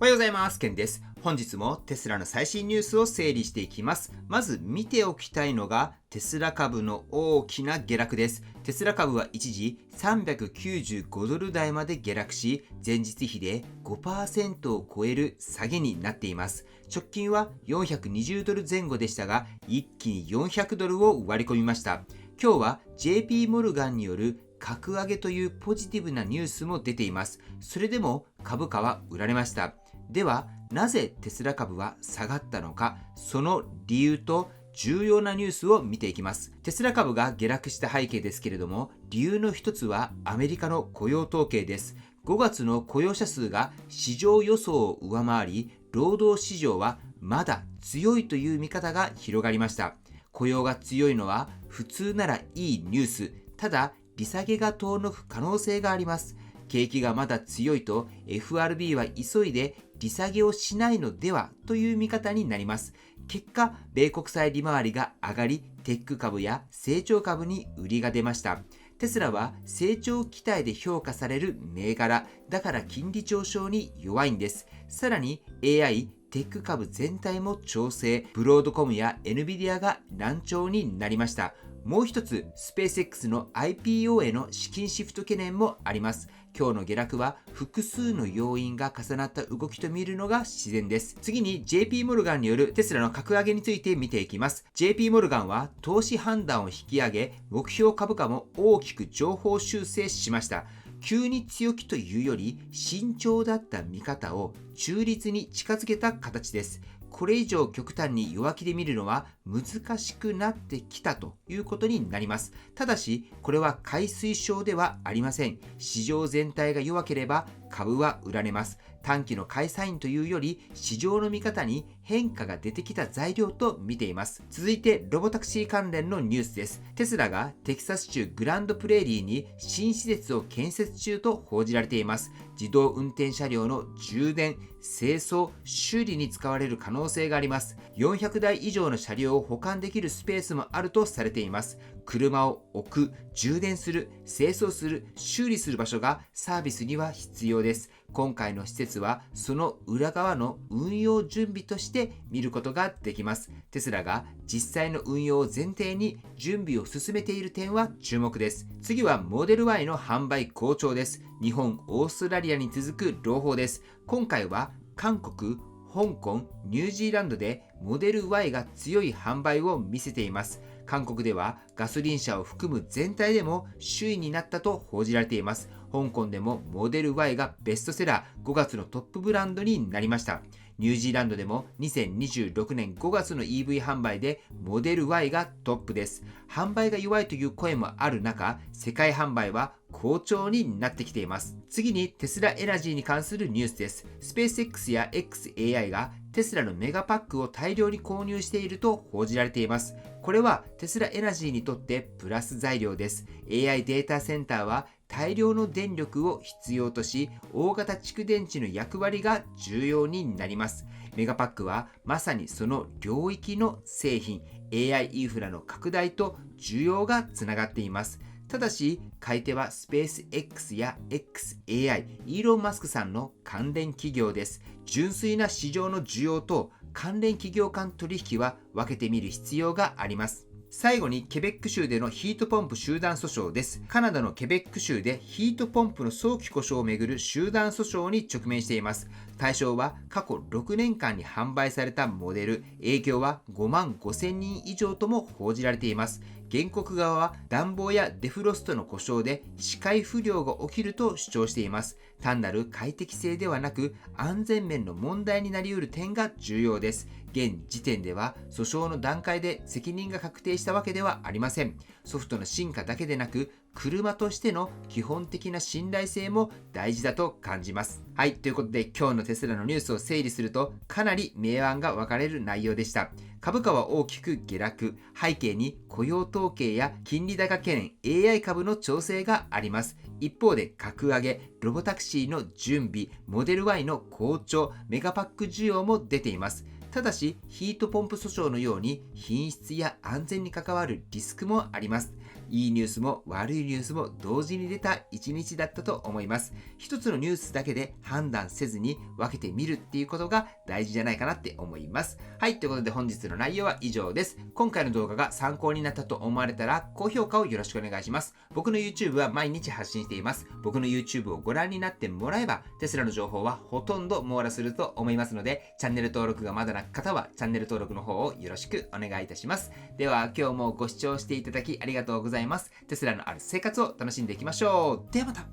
おはようございます。ケンです。本日もテスラの最新ニュースを整理していきます。まず見ておきたいのがテスラ株の大きな下落です。テスラ株は一時395ドル台まで下落し、前日比で 5% を超える下げになっています。直近は420ドル前後でしたが、一気に400ドルを割り込みました。今日は JP モルガンによる格上げというポジティブなニュースも出ています。それでも株価は売られました。では、なぜテスラ株は下がったのか、その理由と重要なニュースを見ていきます。テスラ株が下落した背景ですけれども、理由の一つはアメリカの雇用統計です。5月の雇用者数が市場予想を上回り、労働市場はまだ強いという見方が広がりました。雇用が強いのは普通ならいいニュース。ただ、利下げが遠のく可能性があります。景気がまだ強いと FRB は急いで利下げをしないのではという見方になります。結果、米国債利回りが上がり、テック株や成長株に売りが出ました。テスラは成長期待で評価される銘柄、だから金利上昇に弱いんです。さらに AI、テック株全体も調整、ブロードコムや NVIDIA が難聴になりました。もう一つ、スペース X の IPO への資金シフト懸念もあります。今日の下落は複数の要因が重なった動きと見るのが自然です。次に JP モルガンによるテスラの格上げについて見ていきます。JP モルガンは投資判断を引き上げ、目標株価も大きく上方修正しました。急に強気というより慎重だった見方を中立に近づけた形です。これ以上極端に弱気で見るのは難しくなってきたということになります。ただし、これは買い推奨ではありません。市場全体が弱ければ株は売られます。短期の買いサインというより、市場の見方に変化が出てきた材料と見ています。続いて、ロボタクシー関連のニュースです。テスラがテキサス州グランドプレーリーに新施設を建設中と報じられています。自動運転車両の充電、清掃、修理に使われる可能性があります。400台以上の車両を保管できるスペースもあるとされています。車を置く、充電する、清掃する、修理する場所がサービスには必要です。今回の施設はその裏側の運用準備として見ることができます。テスラが実際の運用を前提に準備を進めている点は注目です。次はモデル Y の販売好調です。日本、オーストラリアに続く朗報です。今回は韓国、香港、ニュージーランドでモデル Y が強い販売を見せています。韓国ではガソリン車を含む全体でも首位になったと報じられています。香港でもモデル Y がベストセラー、5月のトップブランドになりました。ニュージーランドでも2026年5月の EV 販売でモデル Y がトップです。販売が弱いという声もある中、世界販売は好調になってきています。次にテスラエナジーに関するニュースです。スペース X や XAI がテスラのメガパックを大量に購入していると報じられています。これはテスラエナジーにとってプラス材料です。AI データセンターは大量の電力を必要とし、大型蓄電池の役割が重要になります。メガパックはまさにその領域の製品、AI インフラの拡大と需要がつながっています。ただし、買い手はスペース X や XAI、イーロン・マスクさんの関連企業です。純粋な市場の需要と関連企業間取引は分けてみる必要があります。最後にケベック州でのヒートポンプ集団訴訟です。カナダのケベック州でヒートポンプの早期故障をめぐる集団訴訟に直面しています。対象は過去6年間に販売されたモデル、影響は5万5千人以上とも報じられています。原告側は暖房やデフロストの故障で視界不良が起きると主張しています。単なる快適性ではなく安全面の問題になり得る点が重要です。現時点では訴訟の段階で責任が確定したわけではありません。ソフトの進化だけでなく車としての基本的な信頼性も大事だと感じます。はい、ということで今日のテスラのニュースを整理するとかなり明暗が分かれる内容でした。株価は大きく下落、背景に雇用統計や金利高懸念、AI 株の調整があります。一方で格上げ、ロボタクシーの準備、モデル Y の好調、メガパック需要も出ています。ただし、ヒートポンプ訴訟のように品質や安全に関わるリスクもあります。いいニュースも悪いニュースも同時に出た一日だったと思います。一つのニュースだけで判断せずに分けてみるっていうことが大事じゃないかなって思います。はい、ということで本日の内容は以上です。今回の動画が参考になったと思われたら高評価をよろしくお願いします。僕の YouTube は毎日発信しています。僕の YouTube をご覧になってもらえばテスラの情報はほとんど網羅すると思いますので、チャンネル登録がまだな方はチャンネル登録の方をよろしくお願いいたします。では今日もご視聴していただきありがとうございます。テスラのある生活を楽しんでいきましょう。ではまた。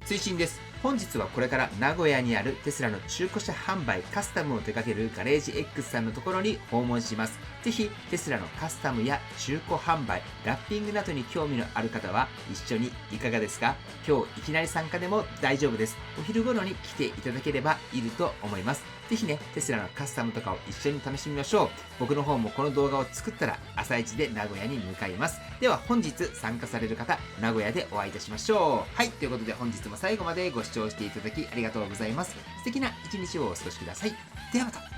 追伸です。本日はこれから名古屋にあるテスラの中古車販売カスタムを手掛けるガレージ X さんのところに訪問します。ぜひテスラのカスタムや中古販売、ラッピングなどに興味のある方は一緒にいかがですか？今日いきなり参加でも大丈夫です。お昼頃に来ていただければいると思います。ぜひね、テスラのカスタムとかを一緒に楽しみましょう。僕の方もこの動画を作ったら朝一で名古屋に向かいます。では本日参加される方、名古屋でお会いいたしましょう。はい、ということで本日も最後までご視聴していただきありがとうございます。素敵な一日をお過ごしください。ではまた。